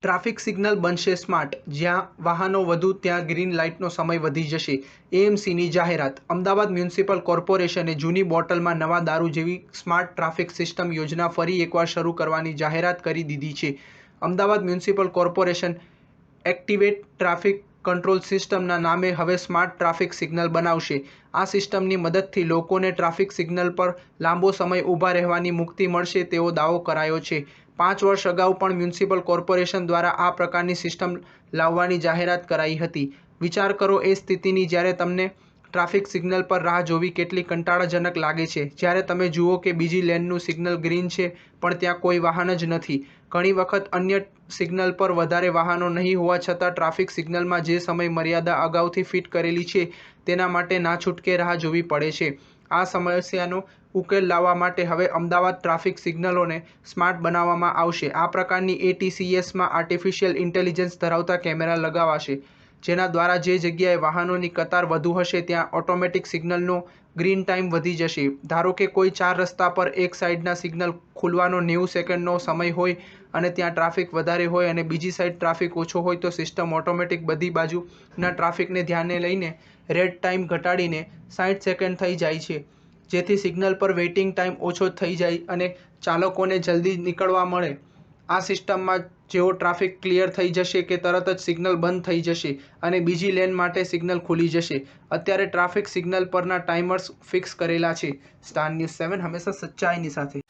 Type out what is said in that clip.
Traffic signal બનશે smart, જ્યાં વાહનો વધુ ત્યાં ગ્રીન લાઇટનો સમય વધી જશે. એએમસીની જાહેરાત. અમદાવાદ મ્યુનિસિપલ કોર્પોરેશને જૂની બોટલમાં નવા દારૂ જેવી સ્માર્ટ ટ્રાફિક સિસ્ટમ યોજના ફરી એકવાર શરૂ કરવાની જાહેરાત કરી દીધી છે. Ahmedabad municipal corporation activate traffic control સિસ્ટમના નામે હવે સ્માર્ટ ટ્રાફિક સિગ્નલ બનાવશે. આ સિસ્ટમની મદદથી લોકોને ટ્રાફિક સિગ્નલ પર લાંબો સમય ઊભા રહેવાની મુક્તિ મળશે તેવો દાવો કરાયો છે. 5 વર્ષ અગાઉ પણ મ્યુનિસિપલ કોર્પોરેશન દ્વારા આ પ્રકારની સિસ્ટમ લાવવાની જાહેરાત કરાઈ હતી. વિચાર કરો એ સ્થિતિની જ્યારે તમને ટ્રાફિક સિગ્નલ પર રાહ જોવી કેટલી કંટાળાજનક લાગે છે, જ્યારે તમે જુઓ કે બીજી લેનનું સિગ્નલ ગ્રીન છે પણ ત્યાં કોઈ વાહન જ નથી. ઘણી વખત અન્ય સિગ્નલ પર વધારે વાહનો નહીં હોવા છતાં ટ્રાફિક સિગ્નલમાં જે સમય મર્યાદા અગાઉથી ફિટ કરેલી છે તેના માટે ના છૂટકે રાહ જોવી પડે છે. આ સમસ્યાનો ઉકેલ લાવવા માટે હવે અમદાવાદ ટ્રાફિક સિગ્નલોને સ્માર્ટ બનાવવામાં આવશે. આ પ્રકારની એટીસીએસમાં આર્ટિફિશિયલ ઇન્ટેલિજન્સ ધરાવતા કેમેરા લગાવાશે, જેના દ્વારા જે જગ્યાએ વાહનોની કતાર વધુ હશે ત્યાં ઓટોમેટિક સિગ્નલનો ગ્રીન ટાઈમ વધી જશે. ધારો કે કોઈ 4 રસ્તા પર એક સાઈડના સિગ્નલ ખુલવાનો 90 સેકન્ડનો સમય હોય અને ત્યાં ટ્રાફિક વધારે હોય અને બીજી સાઈડ ટ્રાફિક ઓછો હોય તો સિસ્ટમ ઓટોમેટિક બધી બાજુના ટ્રાફિકને ધ્યાને લઈને રેડ ટાઈમ ઘટાડીને 60 સેકન્ડ થઈ જાય છે, જેથી સિગ્નલ પર વેઇટિંગ ટાઈમ ઓછો થઈ જાય અને ચાલકોને જલ્દી નીકળવા મળે. આ સિસ્ટમમાં જેવો ટ્રાફિક ક્લિયર થઈ જશે કે તરત જ સિગ્નલ બંધ થઈ જશે અને બીજી લેન માટે સિગ્નલ ખુલી જશે. અત્યારે ટ્રાફિક સિગ્નલ પરના ટાઈમર્સ ફિક્સ કરેલા છે. સ્ટાર ન્યૂઝ 7 હંમેશા સચ્ચાઈની સાથે.